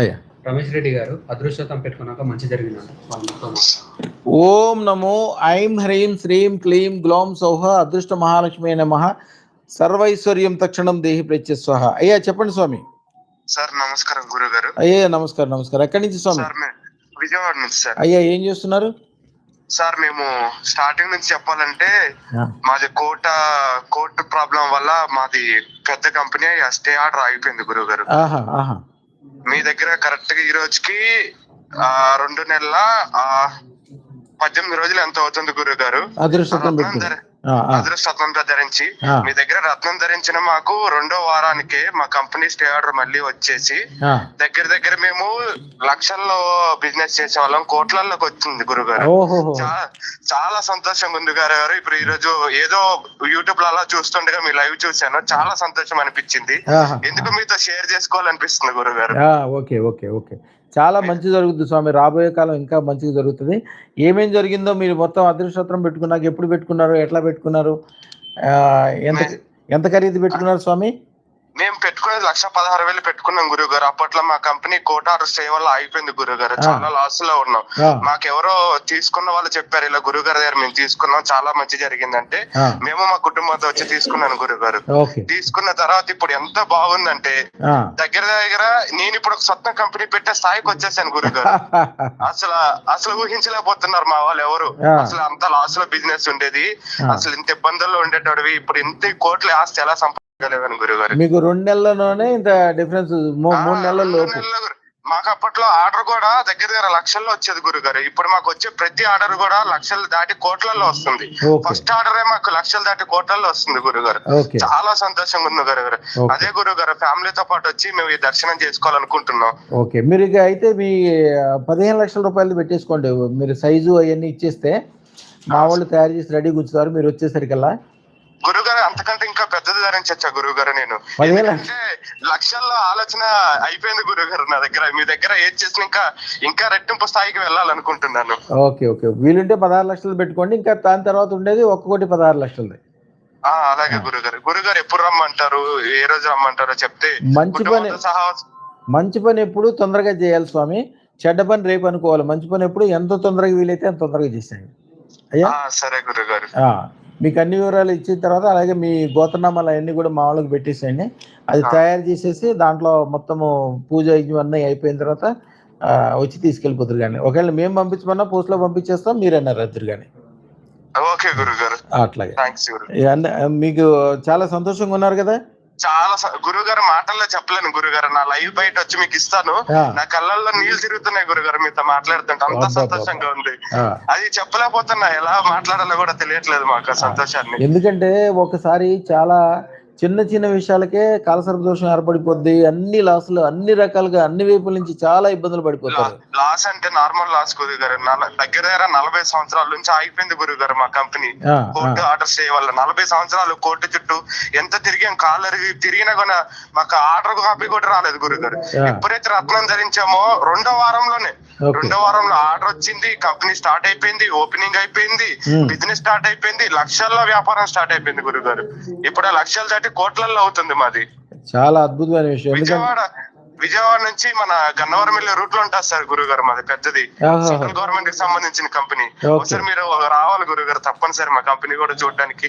అయ్యా. రమేష్ రెడ్డి గారు అదృష్టం పెట్టుకున్నాక మంచి జరిగిందంట. ఓం నమో ఐం హ్రీం శ్రీం క్లీం గ్లౌం సౌహ అదృష్ట మహాలక్ష్మి నమః సర్వైశ్వర్యం తక్షణం దేహి ప్రత్యస్వహ. అయ్యా చెప్పండి స్వామి. సార్ నమస్కారం గురుగారు. అయ్యా నమస్కారం నమస్కారం. ఎక్కడి నుంచి స్వామి? సార్ విజయవాడ నుంచి సార్. అయ్యా ఏం చేస్తున్నారు? సార్ మేము స్టార్టింగ్ నుంచి చెప్పాలంటే మాది కోర్టు ప్రాబ్లం వల్ల మాది పెద్ద కంపెనీ స్టే ఆర్డర్ ఆగిపోయింది గురుగారు. మీ దగ్గర కరెక్ట్ గా ఈ రోజుకి 2 నెలల 18 రోజులు ఎంత అవుతుంది గురుగారు? అదృష్టం ధరించి మీ దగ్గర రత్నం ధరించిన మాకు 2వ వారానికే మా కంపెనీ స్టే ఆర్డర్ మళ్ళీ వచ్చేసి దగ్గర మేము లక్షల్లో బిజినెస్ చేసే వాళ్ళం కోట్లలోకి వచ్చింది గురుగారు. చాలా సంతోషంగా ఉంది గారు. ఇప్పుడు ఈ రోజు ఏదో యూట్యూబ్ లో అలా చూస్తుండగా మీ లైవ్ చూసాను, చాలా సంతోషం అనిపించింది. ఎందుకు మీతో షేర్ చేసుకోవాలనిపిస్తుంది గురుగారు. ఓకే ఓకే ఓకే, చాలా మంచి జరుగుతుంది స్వామి. రాబోయే కాలం ఇంకా మంచిగా జరుగుతుంది. ఏమేం జరిగిందో మీరు మొత్తం అదృష్టం పెట్టుకున్నాక ఎప్పుడు పెట్టుకున్నారు, ఎట్లా పెట్టుకున్నారు, ఎంత ఖరీదు పెట్టుకున్నారు స్వామి? మేము పెట్టుకునేది 1,16,000 పెట్టుకున్నాం గురుగారు. అప్పట్లో మా కంపెనీ కోట ఆర్డర్ సేవ వల్ల అయిపోయింది గురుగారు. చాలా లాస్ లో ఉన్నాం. మాకెవరో తీసుకున్న వాళ్ళు చెప్పారు, ఇలా గురుగారు దగ్గర మేము తీసుకున్నాం, చాలా మంచి జరిగిందంటే మేము మా కుటుంబంతో వచ్చి తీసుకున్నాను గురుగారు. తీసుకున్న తర్వాత ఇప్పుడు ఎంత బాగుందంటే దగ్గర నేను ఇప్పుడు ఒక స్వప్న కంపెనీ పెట్టే స్థాయికి వచ్చేసాను గురుగారు. అసలు ఊహించలేకపోతున్నారు మా వాళ్ళు ఎవరు. అసలు అంత లాస్ లో బిజినెస్ ఉండేది, అసలు ఇంత ఇబ్బందుల్లో ఉండేటోడివి ఇప్పుడు ఇంత కోట్ల ఆస్తి ఎలా మీకు 2 నెలల్లోనే ఇంత డిఫరెన్స్? 3 నెలల్లో మాకు అప్పట్లో ఆర్డర్ కూడా దగ్గర లక్షల్లో వచ్చేది గురుగారు. ఇప్పుడు మాకు వచ్చే ప్రతి ఆర్డర్ కూడా లక్షలు దాటి కోట్లలో వస్తుంది. ఫస్ట్ ఆర్డరే మాకు లక్షలు దాటి కోట్లలో వస్తుంది గురుగారు. చాలా సంతోషంగా ఉంది గురుగారు. అదే గురుగారు ఫ్యామిలీతో పాటు వచ్చి మేము ఈ దర్శనం చేసుకోవాలనుకుంటున్నాం. ఓకే, మీరు ఇక అయితే మీ 15 లక్షల రూపాయలు పెట్టేసుకోండి. మీరు సైజు అవన్నీ ఇచ్చేస్తే మా వాళ్ళు తయారు చేసి రెడీ కూర్చుతారు. మీరు వచ్చేసరికల్లా గురుగారు అంతకంటే ఇంకా పెద్దది ధరించచ్చా గురుగారు? నేను లక్షల్లో ఆలోచన అయిపోయింది గురుగారు నా దగ్గర. మీ దగ్గర ఏది చేసిన ఇంకా రెట్టింపు స్థాయికి వెళ్ళాలనుకుంటున్నాను. ఓకే ఓకే, వీలుంటే 16 లక్షలు పెట్టుకోండి. ఇంకా దాని తర్వాత ఉండేది 1,16 లక్షలది. అలాగే గురుగారు ఎప్పుడు రమ్మంటారు, ఏ రోజు రమ్మంటారో చెప్తే. మంచి పని ఎప్పుడు తొందరగా చేయాలి స్వామి, చెడ్డ పని రేపు అనుకోవాలి. మంచి పని ఎప్పుడు ఎంత తొందరగా వీలైతే అంత తొందరగా చేసేయండి. అయ్యా సరే గురుగారు. మీకు అన్ని వివరాలు ఇచ్చిన తర్వాత అలాగే మీ గోత్రనామాలు అవన్నీ కూడా మా వాళ్ళకి పెట్టేసేయండి. అది తయారు చేసేసి దాంట్లో మొత్తము పూజ ఇవన్నీ అయిపోయిన తర్వాత వచ్చి తీసుకెళ్ళిపోతురు. కానీ ఒకవేళ మేము పంపించమన్నా పోస్ట్లో పంపించేస్తాం, మీరన్నారు అద్దరు కానీ. అట్లాగే మీకు చాలా సంతోషంగా ఉన్నారు కదా? చాలా గురుగారు మాటల్లో చెప్పలేను గురుగారు. నా లైవ్ బయట వచ్చి మీకు ఇస్తాను, నా కళ్ళల్లో నీళ్ళు తిరుగుతున్నాయి గురుగారు మీతో మాట్లాడుతుంటే. అంత సంతోషంగా ఉంది, అది చెప్పలేకపోతున్నా, ఎలా మాట్లాడాలో కూడా తెలియట్లేదు మాకు సంతోషాన్ని. ఎందుకంటే ఒకసారి చాలా చిన్న విషయాలకే కాలసర్ప దోషం ఏర్పడిపోద్ది. అన్ని లాసులు అన్ని రకాలుగా అన్ని వైపుల నుంచి చాలా ఇబ్బందులు పడిపోతారు. లాస్ అంటే నార్మల్ లాస్ గురుగారు. దగ్గర 40 సంవత్సరాల నుంచి ఆగిపోయింది గురుగారు మా కంపెనీ కోర్టు ఆర్డర్ వల్ల. 40 సంవత్సరాలు కోర్టు చుట్టూ ఎంత తిరిగాం, కాళ్ళు తిరిగినా కూడా మాకు ఆర్డర్ కాపీ కూడా రాలేదు గురుగారు. ఎప్పుడైతే రత్నం ధరించామో 2వ వారంలోనే ఆర్డర్ వచ్చింది, కంపెనీ స్టార్ట్ అయిపోయింది, ఓపెనింగ్ అయిపోయింది, బిజినెస్ స్టార్ట్ అయిపోయింది, లక్షల్లో వ్యాపారం స్టార్ట్ అయిపోయింది గురుగారు. ఇప్పుడు ఆ లక్షలు దాటి కోట్లలో అవుతుంది మాది. చాలా అద్భుతమైన విషయం. విజయవాడ నుంచి మన గన్నవరం వెళ్ళే రూట్ లో ఉంటుంది సార్ గురుగారు మాది పెద్దది, సెంట్రల్ గవర్నమెంట్ కి సంబంధించిన కంపెనీ. ఒకసారి మీరు రావాలి గురుగారు తప్పనిసరి మా కంపెనీ కూడా చూడడానికి.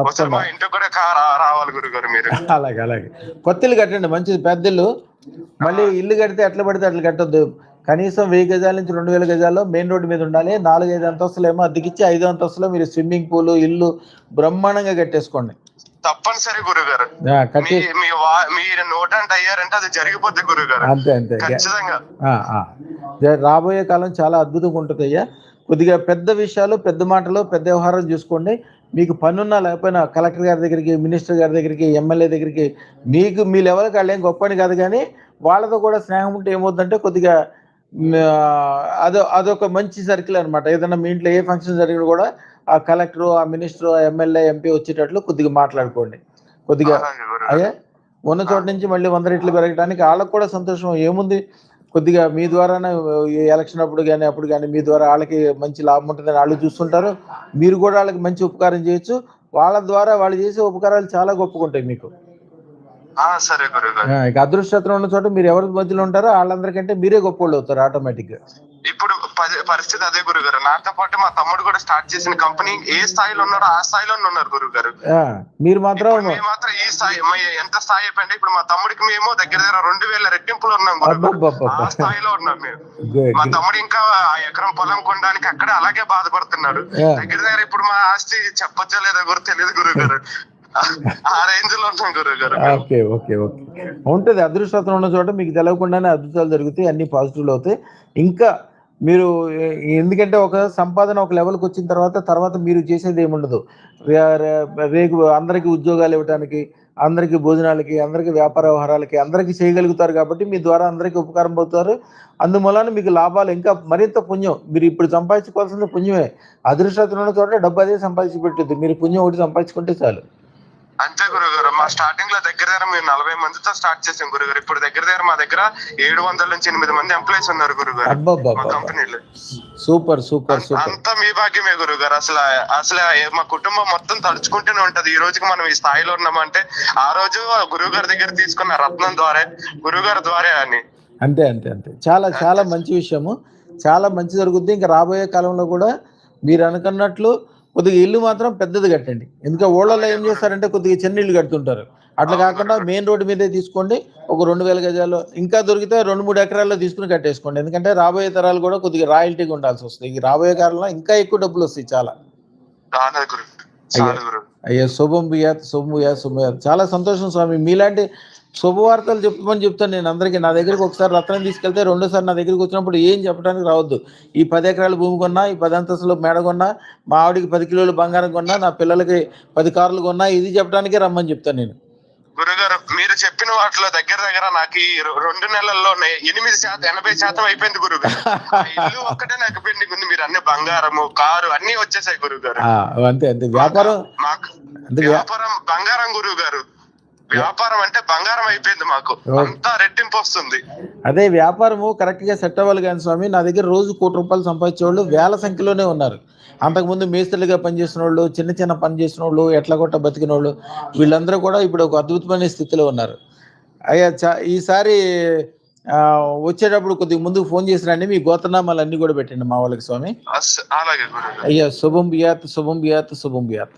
ఒకసారి మా ఇంటికి కూడా రావాలి గురుగారు మీరు. అలాగే కొత్త ఇల్లు కట్టండి, మంచిది పెద్ద ఇల్లు. మళ్ళీ ఇల్లు కడితే ఎట్లా పడితే అట్లా కట్టొద్దు. కనీసం 1000 గజాల నుంచి 2000 గజాల్లో మెయిన్ రోడ్డు మీద ఉండాలి. 4-5 అంతస్తులు ఏమో అద్దెకిచ్చి 5 అంతస్తులో మీరు స్విమ్మింగ్ పూల్ ఇల్లు బ్రహ్మాండంగా కట్టేసుకోండి. తప్పనిసరి గురుగారు. మీరు నోట్ అంటే అయ్యారంటే అది జరిగిపోద్ది గురుగారు. అంతే ఖచ్చితంగా. రాబోయే కాలం చాలా అద్భుతంగా ఉంటుంది అయ్యా. కొద్దిగా పెద్ద విషయాలు, పెద్ద మాటలు, పెద్ద వ్యవహారం చూసుకోండి. మీకు పనున్నా లేకపోయినా కలెక్టర్ గారి దగ్గరికి, మినిస్టర్ గారి దగ్గరికి, ఎమ్మెల్యే దగ్గరికి, మీకు మీ లెవెల్కి వాళ్ళు ఏం గొప్పని కాదు, కానీ వాళ్ళతో కూడా స్నేహం ఉంటే ఏమవుతుందంటే కొద్దిగా అదొక మంచి సర్కిల్ అనమాట. ఏదైనా మీ ఇంట్లో ఏ ఫంక్షన్ జరిగినా కూడా ఆ కలెక్టర్, ఆ మినిస్టర్, ఆ ఎమ్మెల్యే, ఎంపీ వచ్చేటట్లు కొద్దిగా మాట్లాడుకోండి. కొద్దిగా అయ్యా ఉన్న చోట నుంచి మళ్ళీ 100 రెట్లు పెరగడానికి వాళ్ళకు కూడా సంతోషం. ఏముంది, కొద్దిగా మీ ద్వారానే ఎలక్షన్ అప్పుడు కానీ అప్పుడు కానీ మీ ద్వారా వాళ్ళకి మంచి లాభం ఉంటుందని వాళ్ళు చూస్తుంటారు. మీరు కూడా వాళ్ళకి మంచి ఉపకారం చేయొచ్చు. వాళ్ళ ద్వారా వాళ్ళు చేసే ఉపకారాలు చాలా గొప్పగా ఉంటాయి మీకు. సరే గురుగారు. ఇక అదృష్టం ఉన్న చోట మీరు ఎవరి మధ్యలో ఉంటారో వాళ్ళందరికంటే మీరే గొప్పోళ్ళు అవుతారు ఆటోమేటిక్ గా. ఇప్పుడు పరిస్థితి అదే గురుగారు. నాతో పాటు మా తమ్ముడు కూడా స్టార్ట్ చేసిన కంపెనీ ఏ స్థాయిలో ఉన్నారో ఆ స్థాయిలోనే ఉన్నారు గురుగారు. మీరు మాత్రం మేము మాత్రం ఈ స్థాయి ఎంత స్థాయి అయిపోయింది. ఇప్పుడు మా తమ్ముడికి మేము దగ్గర 2000 రెట్టింపులు ఉన్నాం గురుగారు. ఆ స్థాయిలో ఉన్నాం మేము. మా తమ్ముడు ఇంకా ఆ ఎకరం పొలం కొనడానికి అక్కడే అలాగే బాధపడుతున్నాడు. దగ్గర ఇప్పుడు మా ఆస్తి చెప్పచ్చా లేదా గురు తెలియదు గురుగారు. ఆ రేంజ్ లో ఉన్నాం గురుగారు. ఓకే ఓకే ఓకే ఉంటది. అదృష్టం ఉన్న చోట మీకు తెలియకుండానే అద్భుతాలు జరుగుతాయి, అన్ని పాజిటివ్లు అవుతాయి. ఇంకా మీరు ఎందుకంటే ఒక సంపాదన ఒక లెవెల్కి వచ్చిన తర్వాత మీరు చేసేది ఏముండదు. రేపు అందరికీ ఉద్యోగాలు ఇవ్వడానికి, అందరికీ భోజనాలకి, అందరికీ వ్యాపార వ్యవహారాలకి అందరికీ చేయగలుగుతారు కాబట్టి మీ ద్వారా అందరికీ ఉపకారం అవుతారు. అందువలన మీకు లాభాలు ఇంకా మరింత పుణ్యం. మీరు ఇప్పుడు సంపాదించుకోవాల్సిన పుణ్యమే. అదృష్టం ఉన్న చోట డబ్బు అదే సంపాదించి పెట్టద్దు, మీరు పుణ్యం ఒకటి సంపాదించుకుంటే చాలు. అంతే గురుగారు. మా స్టార్టింగ్ లో దగ్గర మేము 40 మందితో స్టార్ట్ చేసాం గురుగారు. ఇప్పుడు మా దగ్గర 700 నుంచి 800 మంది ఎంప్లాయీస్ ఉన్నారు గురుగారు మా కంపెనీలో. Super super super. అంతా మీ భాగ్యమే గురుగారు. అసలు మా కుటుంబం మొత్తం తలుచుకుంటూనే ఉంటది. ఈ రోజుకి మనం ఈ స్థాయిలో ఉన్నామంటే ఆ రోజు గురుగారి దగ్గర తీసుకున్న రత్నం ద్వారా, గురుగారి ద్వారా అని. అంతే అంతే అంతే. చాలా చాలా మంచి విషయము, చాలా మంచి జరుగుద్ది. ఇంకా రాబోయే కాలంలో కూడా మీరు అనుకున్నట్లు కొద్దిగా ఇల్లు మాత్రం పెద్దది కట్టండి. ఎందుకంటే ఊళ్ళలో ఏం చేస్తారంటే కొద్దిగా చిన్న ఇల్లు కడుతుంటారు. అట్లా కాకుండా మెయిన్ రోడ్డు మీదే తీసుకోండి. ఒక 2000 గజాలు ఇంకా దొరికితే 2-3 ఎకరాల్లో తీసుకుని కట్టేసుకోండి. ఎందుకంటే రాబోయే తరాలు కూడా కొద్దిగా రాయల్టీగా ఉండాల్సి వస్తుంది. ఈ రాబోయే కాలంలో ఇంకా ఎక్కువ డబ్బులు వస్తాయి చాలా. అయ్యా శుభం బియాత్ శుభం. చాలా సంతోషం స్వామి. మీలాంటి శుభవార్తలు చెప్పమని చెప్తాను నేను అందరికీ. నా దగ్గరికి ఒకసారి రత్నం తీసుకెళ్తే రెండోసారి నా దగ్గరికి వచ్చినప్పుడు ఏం చెప్పడానికి రావద్దు. ఈ 10 ఎకరాల భూమి కొన్నా, ఈ 10 అంతస్తులు మేడ కొన్నా, మా ఆవిడికి 10 కిలోలు బంగారం కొన్నా, నా పిల్లలకి 10 కార్లు కొన్నా, ఇది చెప్పడానికే రమ్మని చెప్తాను నేను. గురుగారు మీరు చెప్పిన వాటిలో దగ్గర నాకు ఈ 2 నెలల్లోనే 80% అయిపోయింది గురుగారు. ఇల్లు ఒక్కటే నాకు పెండింగ్ ఉంది. మీరు అన్ని బంగారము, కారు అన్ని వచ్చేసాయి గురుగారు. అంతే అంతే. వ్యాపారం బంగారం గురుగారు. వ్యాపారం అంటే బంగారం అయిపోయింది మాకు. అంతా రెట్టింపు వస్తుంది. అదే వ్యాపారము కరెక్ట్ గా సెట్ అవ్వాలి కానీ స్వామి, నా దగ్గర రోజు ₹1,00,00,000 సంపాదించే వాళ్ళు వేల సంఖ్యలోనే ఉన్నారు. అంతకుముందు మేస్త్రులుగా పనిచేసిన వాళ్ళు, చిన్న పని చేసిన వాళ్ళు, ఎట్లా కొట్ట బతికిన వాళ్ళు, వీళ్ళందరూ కూడా ఇప్పుడు ఒక అద్భుతమైన స్థితిలో ఉన్నారు. అయ్యా ఈసారి వచ్చేటప్పుడు కొద్దిగా ముందు ఫోన్ చేసి రండి. మీ గోత్రనామాలు అన్ని కూడా పెట్టండి మా వాళ్ళకి స్వామి. అలాగే అయ్యా శుభం బియాత్ శుభం బియాత్ శుభం బియాత్.